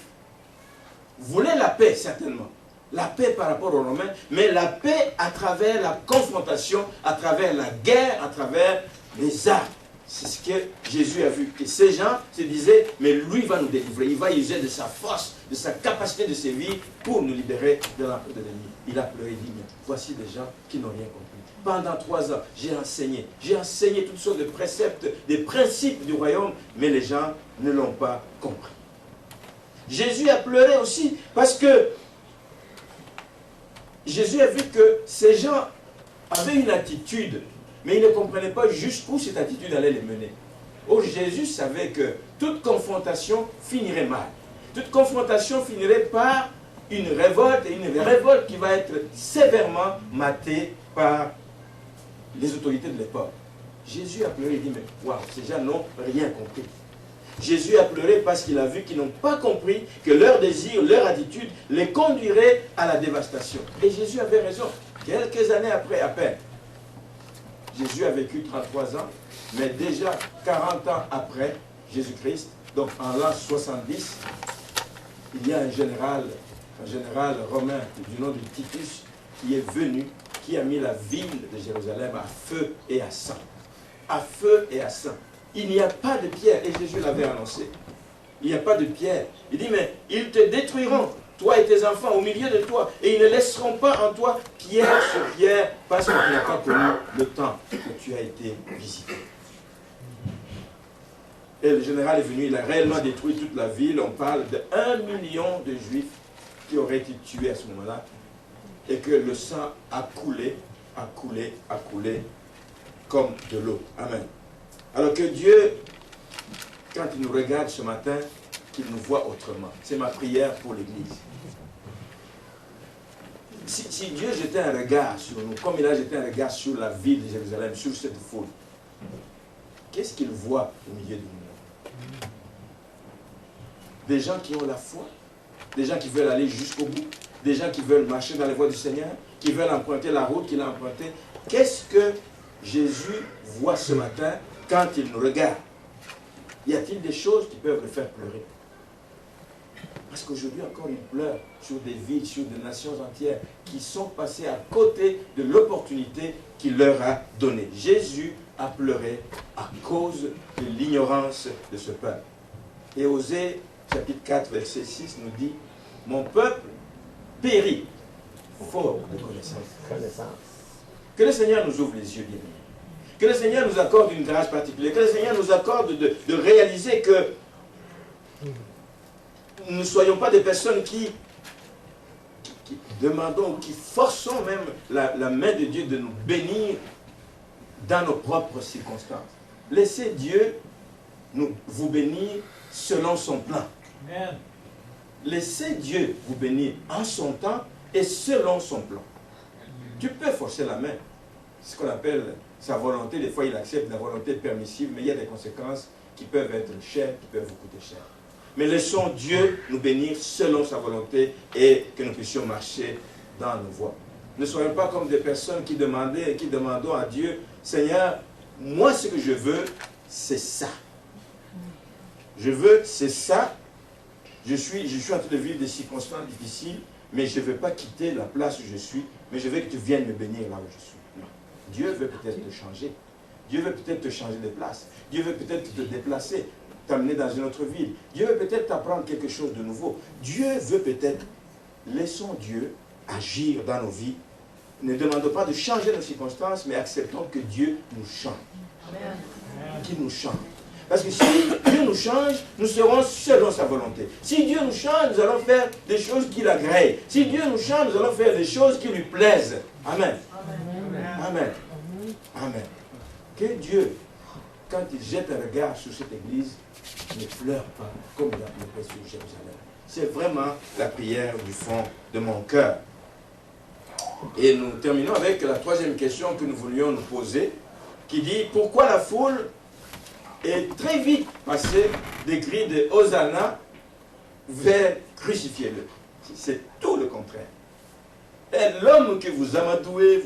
voulaient la paix, certainement. La paix par rapport aux Romains, mais la paix à travers la confrontation, à travers la guerre, à travers les armes. C'est ce que Jésus a vu. Et ces gens se disaient, mais lui va nous délivrer. Il va user de sa force, de sa capacité de sévir pour nous libérer de l'emprise de l'ennemi. Il a pleuré, il dit, mais voici des gens qui n'ont rien compris. Pendant 3 ans, j'ai enseigné toutes sortes de préceptes, des principes du royaume, mais les gens ne l'ont pas compris. Jésus a pleuré aussi parce que Jésus a vu que ces gens avaient une attitude, mais ils ne comprenaient pas jusqu'où cette attitude allait les mener. Or, Jésus savait que toute confrontation finirait mal. Toute confrontation finirait par une révolte, et une révolte qui va être sévèrement matée par les autorités de l'époque. Jésus a pleuré et dit, mais waouh, ces gens n'ont rien compris. Jésus a pleuré parce qu'il a vu qu'ils n'ont pas compris que leur désir, leur attitude les conduirait à la dévastation. Et Jésus avait raison. Quelques années après, à peine, Jésus a vécu 33 ans, mais déjà 40 ans après Jésus-Christ, donc en l'an 70, il y a un général romain du nom de Titus qui est venu, qui a mis la ville de Jérusalem à feu et à sang. À feu et à sang. Il n'y a pas de pierre, et Jésus l'avait annoncé. Il n'y a pas de pierre. Il dit, mais ils te détruiront, toi et tes enfants, au milieu de toi, et ils ne laisseront pas en toi pierre sur pierre, parce que tu n'as pas connu le temps que tu as été visité. Et le général est venu, il a réellement détruit toute la ville. On parle de 1 million de Juifs qui auraient été tués à ce moment-là, et que le sang a coulé comme de l'eau. Amen. Alors que Dieu, quand il nous regarde ce matin, qu'il nous voit autrement. C'est ma prière pour l'Église. Si Dieu jetait un regard sur nous, comme il a jeté un regard sur la ville de Jérusalem, sur cette foule, qu'est-ce qu'il voit au milieu de nous? Des gens qui ont la foi, des gens qui veulent aller jusqu'au bout, des gens qui veulent marcher dans les voies du Seigneur, qui veulent emprunter la route qu'il a empruntée. Qu'est-ce que Jésus voit ce matin quand il nous regarde? Y a-t-il des choses qui peuvent le faire pleurer? Parce qu'aujourd'hui encore, il pleure sur des villes, sur des nations entières qui sont passées à côté de l'opportunité qu'il leur a donnée. Jésus a pleuré à cause de l'ignorance de ce peuple. Et Osée, chapitre 4, verset 6, nous dit « Mon peuple périt, faute de connaissance. » Que le Seigneur nous ouvre les yeux, bien aimés. Que le Seigneur nous accorde une grâce particulière. Que le Seigneur nous accorde de réaliser que nous ne soyons pas des personnes qui demandons, qui forçons même la main de Dieu de nous bénir dans nos propres circonstances. Laissez Dieu vous bénir selon son plan. Amen. Laissez Dieu vous bénir en son temps et selon son plan. Tu peux forcer la main. C'est ce qu'on appelle sa volonté. Des fois, il accepte la volonté permissive, mais il y a des conséquences qui peuvent être chères, qui peuvent vous coûter cher. Mais laissons Dieu nous bénir selon sa volonté et que nous puissions marcher dans nos voies. Ne soyons pas comme des personnes qui demandons à Dieu, Seigneur, moi ce que je veux, c'est ça. Je veux, c'est ça. Je suis en train de vivre des circonstances difficiles, mais je ne veux pas quitter la place où je suis, mais je veux que tu viennes me bénir là où je suis. Non. Dieu veut peut-être te changer. Dieu veut peut-être te changer de place. Dieu veut peut-être te déplacer, t'amener dans une autre ville. Dieu veut peut-être t'apprendre quelque chose de nouveau. Dieu veut peut-être... Laissons Dieu agir dans nos vies. Ne demandons pas de changer nos circonstances, mais acceptons que Dieu nous change. Amen. Qu'il nous change. Parce que si Dieu nous change, nous serons selon sa volonté. Si Dieu nous change, nous allons faire des choses qui l'agréent. Si Dieu nous change, nous allons faire des choses qui lui plaisent. Amen. Amen. Amen. Amen. Que Dieu, quand il jette un regard sur cette église, ne pleure pas comme il a pleuré sur Jérusalem. C'est vraiment la prière du fond de mon cœur. Et nous terminons avec la troisième question que nous voulions nous poser, qui dit « Pourquoi la foule est très vite passée des cris de Hosanna vers crucifiez-le » C'est tout le contraire. Et l'homme que vous amadouez,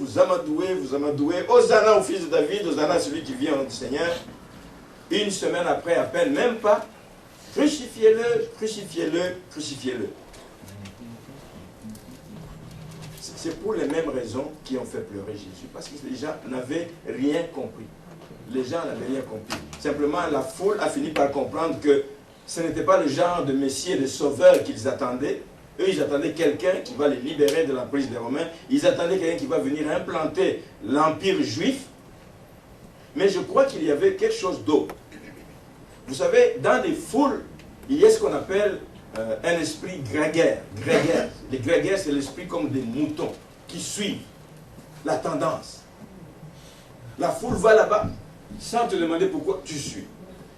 Hosanna au fils de David, Hosanna à celui qui vient au nom du Seigneur, une semaine après, à peine, même pas, crucifiez-le, crucifiez-le, crucifiez-le. C'est pour les mêmes raisons qui ont fait pleurer Jésus. Parce que les gens n'avaient rien compris. Les gens n'avaient rien compris. Simplement, la foule a fini par comprendre que ce n'était pas le genre de Messie et de sauveur qu'ils attendaient. Eux, ils attendaient quelqu'un qui va les libérer de l'emprise des Romains. Ils attendaient quelqu'un qui va venir implanter l'empire juif. Mais je crois qu'il y avait quelque chose d'autre. Vous savez, dans les foules, il y a ce qu'on appelle un esprit grégaire. Les grégaires, c'est l'esprit comme des moutons qui suivent la tendance. La foule va là-bas sans te demander pourquoi tu suis.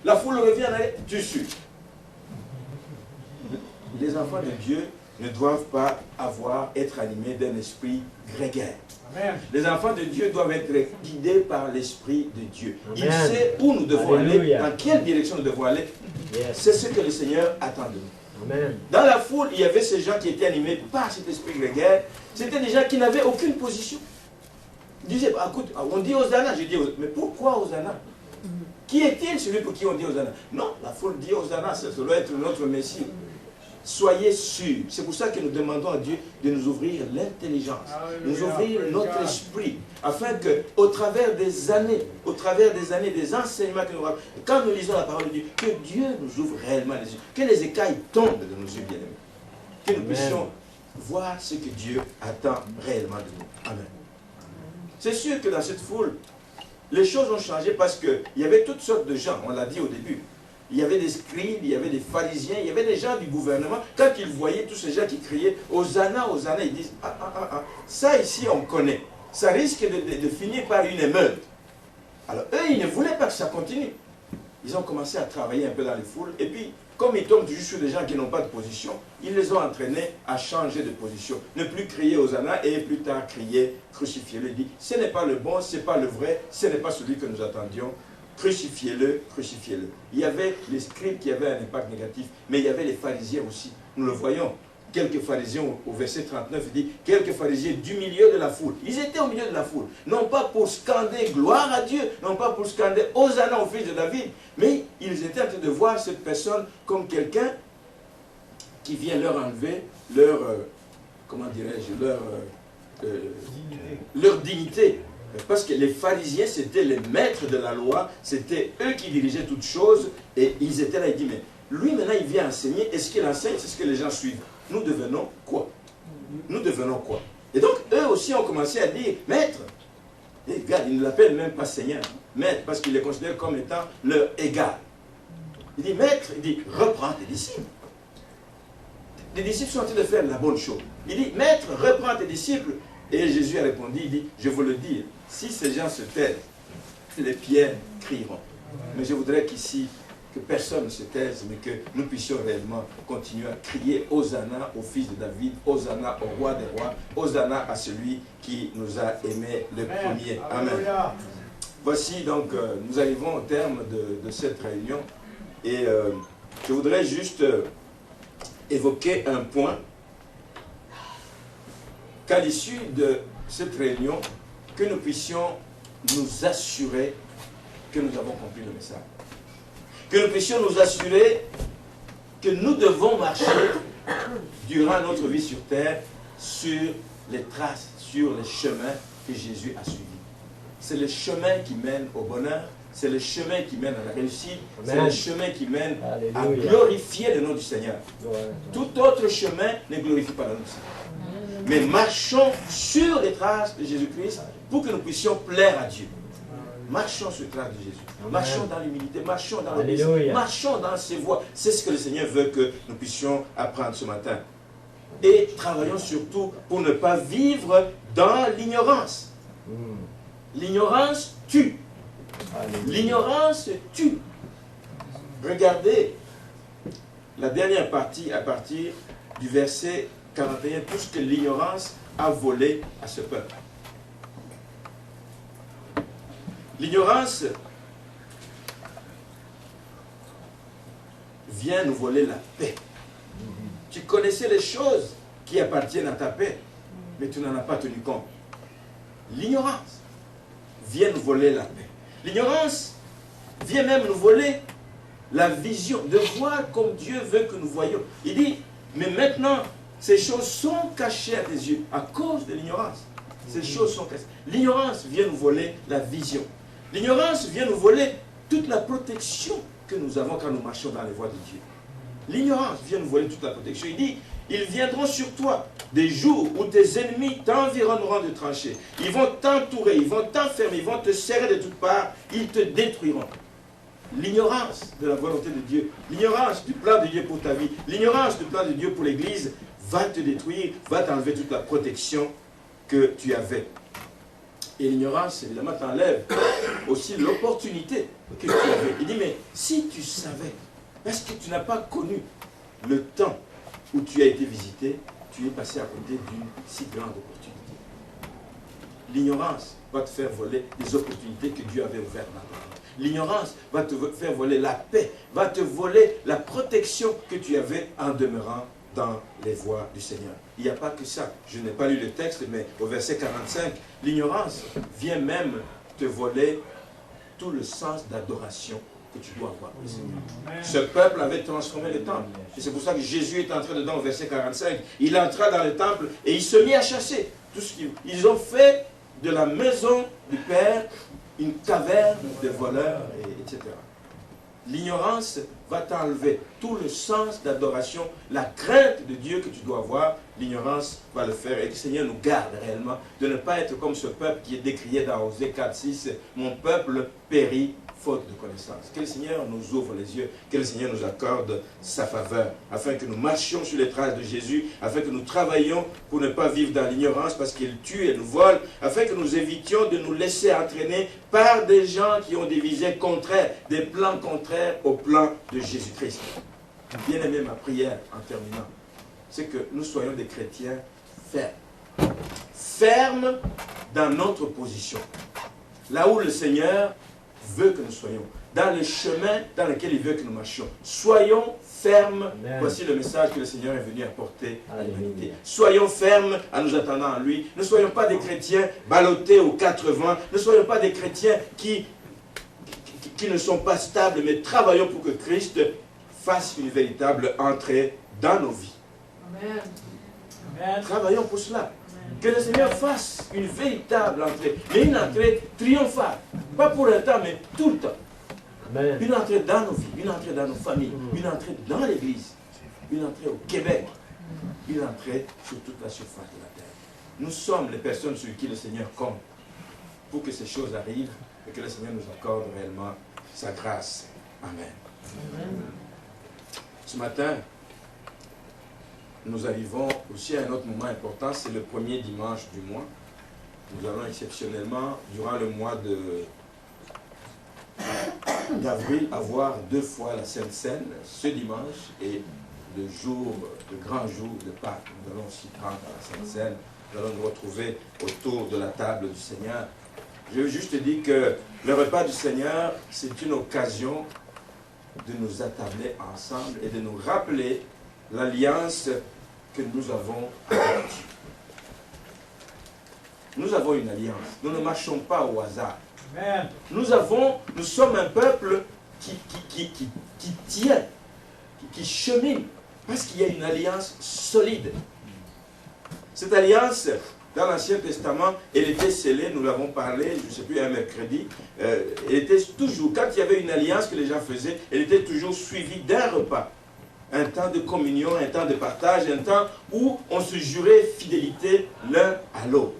La foule revient en arrière, tu suis. Les enfants de Dieu ne doivent pas être animés d'un esprit grégaire. Amen. Les enfants de Dieu doivent être guidés par l'Esprit de Dieu. Amen. Il sait où nous devons aller, dans quelle direction nous devons aller. Yes. C'est ce que le Seigneur attend de nous. Amen. Dans la foule, il y avait ces gens qui étaient animés par cet esprit grégaire. C'était des gens qui n'avaient aucune position. Ils disaient, bah, écoute, on dit Hosanna. Je dis, mais pourquoi Hosanna? Qui est-il celui pour qui on dit Hosanna? Non, la foule dit Hosanna, ça doit être notre Messie. Soyez sûrs. C'est pour ça que nous demandons à Dieu de nous ouvrir l'intelligence, de nous ouvrir notre esprit, afin que, au travers des années, des enseignements que nous avons, quand nous lisons la parole de Dieu, que Dieu nous ouvre réellement les yeux, que les écailles tombent de nos yeux bien-aimés, que nous puissions voir ce que Dieu attend réellement de nous. Amen. C'est sûr que dans cette foule, les choses ont changé parce qu'il y avait toutes sortes de gens, on l'a dit au début. Il y avait des scribes, il y avait des pharisiens, il y avait des gens du gouvernement. Quand ils voyaient tous ces gens qui criaient « Hosanna, Hosanna », ils disent ça ici on connaît. Ça risque de finir par une émeute. Alors eux, ils ne voulaient pas que ça continue. Ils ont commencé à travailler un peu dans les foules. Et puis, comme ils tombent toujours sur des gens qui n'ont pas de position, ils les ont entraînés à changer de position. Ne plus crier Hosanna et plus tard crier « Crucifiez-le ». Il dit « Ce n'est pas le bon, ce n'est pas le vrai, ce n'est pas celui que nous attendions. Crucifiez-le, crucifiez-le. » Il y avait les scribes qui avaient un impact négatif, mais il y avait les pharisiens aussi. Nous le voyons. quelques pharisiens, au verset 39, il dit, quelques pharisiens du milieu de la foule. Ils étaient au milieu de la foule, non pas pour scander gloire à Dieu, non pas pour scander Hosanna au fils de David, mais ils étaient en train de voir cette personne comme quelqu'un qui vient leur enlever leur, comment dirais-je, leur dignité. Parce que les pharisiens, c'était les maîtres de la loi, c'était eux qui dirigeaient toutes choses, et ils étaient là, ils disent, mais lui maintenant il vient enseigner, est-ce qu'il enseigne, c'est ce que les gens suivent. Nous devenons quoi? Nous devenons quoi? Et donc eux aussi ont commencé à dire, maître, et regarde, ils ne l'appellent même pas Seigneur, maître, parce qu'ils les considèrent comme étant leur égal. Il dit, maître, il dit, reprends tes disciples. Les disciples sont en train de faire la bonne chose. Il dit, maître, reprends tes disciples. Et Jésus a répondu, il dit, je vous le dis, si ces gens se taisent, les pierres crieront. Mais je voudrais qu'ici, que personne ne se taise, mais que nous puissions réellement continuer à crier Hosanna au fils de David, Hosanna au roi des rois, Hosanna à celui qui nous a aimés le premier. Amen. Voici donc, nous arrivons au terme de cette réunion et je voudrais juste évoquer un point qu'à l'issue de cette réunion, que nous puissions nous assurer que nous avons compris le message. Que nous puissions nous assurer que nous devons marcher durant notre vie sur terre sur les traces, sur les chemins que Jésus a suivis. C'est le chemin qui mène au bonheur, c'est le chemin qui mène à la réussite, c'est le chemin qui mène à glorifier le nom du Seigneur. Tout autre chemin ne glorifie pas le nom du Seigneur. Mais marchons sur les traces de Jésus-Christ pour que nous puissions plaire à Dieu. Marchons sur les traces de Jésus. Marchons dans l'humilité, marchons dans l'obéissance, marchons dans ses voies. C'est ce que le Seigneur veut que nous puissions apprendre ce matin. Et travaillons surtout pour ne pas vivre dans l'ignorance. L'ignorance tue. L'ignorance tue. Regardez la dernière partie à partir du verset 41, tout ce que l'ignorance a volé à ce peuple. L'ignorance vient nous voler la paix. Tu connaissais les choses qui appartiennent à ta paix, mais tu n'en as pas tenu compte. L'ignorance vient nous voler la paix. L'ignorance vient même nous voler la vision, de voir comme Dieu veut que nous voyions. Il dit, mais maintenant, ces choses sont cachées à tes yeux à cause de l'ignorance. Ces choses sont cachées. L'ignorance vient nous voler la vision. L'ignorance vient nous voler toute la protection que nous avons quand nous marchons dans les voies de Dieu. L'ignorance vient nous voler toute la protection. Il dit, ils viendront sur toi des jours où tes ennemis t'environneront de tranchées. Ils vont t'entourer, ils vont t'enfermer, ils vont te serrer de toutes parts, ils te détruiront. L'ignorance de la volonté de Dieu, l'ignorance du plan de Dieu pour ta vie, l'ignorance du plan de Dieu pour l'Église va te détruire, va t'enlever toute la protection que tu avais. Et l'ignorance, évidemment, t'enlève aussi l'opportunité que tu avais. Il dit, mais si tu savais, est-ce que tu n'as pas connu le temps où tu as été visité, tu es passé à côté d'une si grande opportunité. L'ignorance va te faire voler des opportunités que Dieu avait ouvertes dans ta vie. L'ignorance va te faire voler la paix, va te voler la protection que tu avais en demeurant dans les voies du Seigneur. Il n'y a pas que ça. Je n'ai pas lu le texte, mais au verset 45, l'ignorance vient même te voler tout le sens d'adoration que tu dois avoir pour le Seigneur. Ce peuple avait transformé le temple. Et c'est pour ça que Jésus est entré dedans au verset 45. Il entra dans le temple et il se mit à chasser. Tout ce ils ont fait de la maison du Père une caverne de voleurs, etc. L'ignorance va t'enlever tout le sens d'adoration, la crainte de Dieu que tu dois avoir. L'ignorance va le faire et que le Seigneur nous garde réellement de ne pas être comme ce peuple qui est décrié dans Osée 4, 6. Mon peuple périt faute de connaissance. Que le Seigneur nous ouvre les yeux, que le Seigneur nous accorde sa faveur, afin que nous marchions sur les traces de Jésus, afin que nous travaillions pour ne pas vivre dans l'ignorance parce qu'il tue et nous vole, afin que nous évitions de nous laisser entraîner par des gens qui ont des visées contraires, des plans contraires au plan de Jésus-Christ. Bien-aimé, ma prière en terminant, c'est que nous soyons des chrétiens fermes. Fermes dans notre position. Là où le Seigneur veut que nous soyons. dans le chemin dans lequel il veut que nous marchions. Soyons fermes. Amen. Voici le message que le Seigneur est venu apporter à Alléluia. l'humanité. Soyons fermes en nous attendant à lui. Ne soyons pas des chrétiens ballottés aux 80. Ne soyons pas des chrétiens qui ne sont pas stables, mais travaillons pour que Christ fasse une véritable entrée dans nos vies. Amen. Amen. Travaillons pour cela. Que le Seigneur fasse une véritable entrée, mais une entrée triomphale. Pas pour un temps, mais tout le temps. Amen. Une entrée dans nos vies, une entrée dans nos familles, une entrée dans l'Église, une entrée au Québec, une entrée sur toute la surface de la terre. Nous sommes les personnes sur qui le Seigneur compte pour que ces choses arrivent et que le Seigneur nous accorde réellement sa grâce. Amen. Ce matin, nous arrivons aussi à un autre moment important, c'est le premier dimanche du mois. Nous allons exceptionnellement, durant le mois d'avril, avoir 2 fois la Sainte Seine, ce dimanche et le grand jour de Pâques. Nous allons aussi prendre à la Sainte Seine, nous allons nous retrouver autour de la table du Seigneur. Je veux juste dire que le repas du Seigneur, c'est une occasion de nous attabler ensemble et de nous rappeler l'alliance que nous avons avec Dieu. Nous avons une alliance. Nous ne marchons pas au hasard. Amen. Nous sommes un peuple qui tient, qui chemine, parce qu'il y a une alliance solide. Cette alliance, dans l'Ancien Testament, elle était scellée, nous l'avons parlé, je ne sais plus, un mercredi, elle était toujours, quand il y avait une alliance que les gens faisaient, elle était toujours suivie d'un repas. Un temps de communion, un temps de partage, un temps où on se jurait fidélité l'un à l'autre.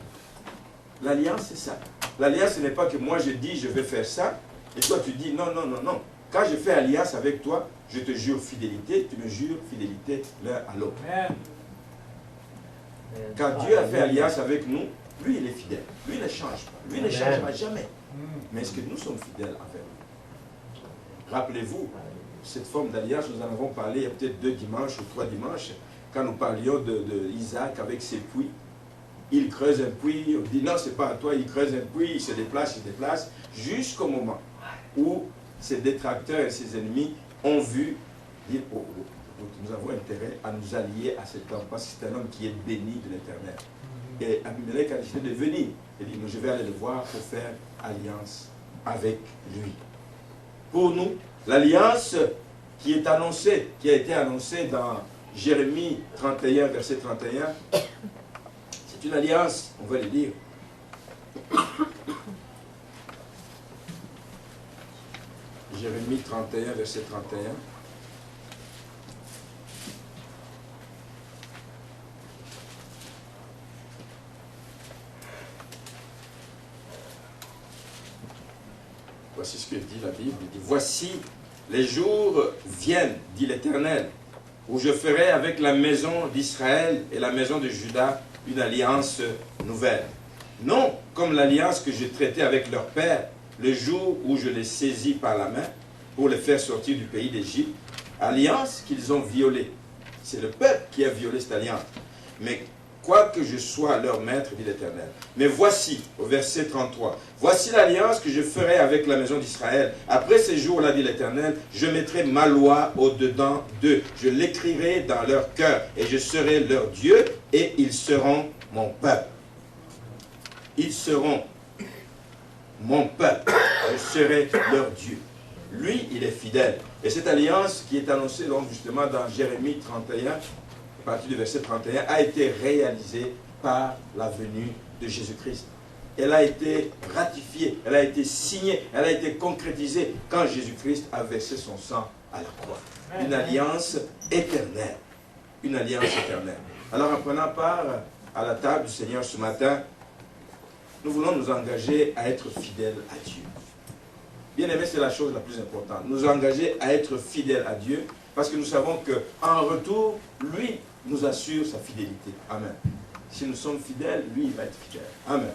L'alliance, c'est ça. L'alliance, ce n'est pas que moi je dis je vais faire ça, et toi tu dis non, non, non, non. Quand je fais alliance avec toi, je te jure fidélité, tu me jures fidélité l'un à l'autre. Amen. Quand Dieu a fait alliance avec nous, lui il est fidèle. Lui ne change pas. Lui ne changera jamais. Mais est-ce que nous sommes fidèles envers lui? Rappelez-vous, cette forme d'alliance, nous en avons parlé il y a peut-être 2 dimanches ou 3 dimanches, quand nous parlions de Isaac avec ses puits. Il creuse un puits, on dit non, c'est pas à toi, il creuse un puits, il se déplace, jusqu'au moment où ses détracteurs et ses ennemis ont vu, dire, oh, oh, oh, nous avons intérêt à nous allier à cet homme, parce que c'est un homme qui est béni de l'Éternel. Et Abimelech a décidé de venir. Il dit, je vais aller le voir pour faire alliance avec lui. Pour nous, l'alliance qui est annoncée, qui a été annoncée dans Jérémie 31, verset 31, c'est une alliance, on va le dire. Jérémie 31, verset 31. Voici ce que dit la Bible. Il dit, voici, les jours viennent, dit l'Éternel, où je ferai avec la maison d'Israël et la maison de Juda une alliance nouvelle. Non comme l'alliance que j'ai traitée avec leur père, le jour où je les saisis par la main pour les faire sortir du pays d'Égypte, alliance qu'ils ont violée. C'est le peuple qui a violé cette alliance. Mais quoique je sois leur maître, dit l'Éternel. Mais voici, au verset 33, voici l'alliance que je ferai avec la maison d'Israël. Après ces jours-là, dit l'Éternel, je mettrai ma loi au-dedans d'eux. Je l'écrirai dans leur cœur et je serai leur Dieu et ils seront mon peuple. Ils seront mon peuple. Je serai leur Dieu. Lui, il est fidèle. Et cette alliance qui est annoncée donc justement dans Jérémie 31, à partir du verset 31, a été réalisée par la venue de Jésus-Christ. Elle a été ratifiée, elle a été signée, elle a été concrétisée quand Jésus-Christ a versé son sang à la croix. Une alliance éternelle. Une alliance éternelle. Alors en prenant part à la table du Seigneur ce matin, nous voulons nous engager à être fidèles à Dieu. Bien aimé, c'est la chose la plus importante. Nous engager à être fidèles à Dieu, parce que nous savons qu'en retour, lui nous assure sa fidélité. Amen. Si nous sommes fidèles, lui, il va être fidèle. Amen.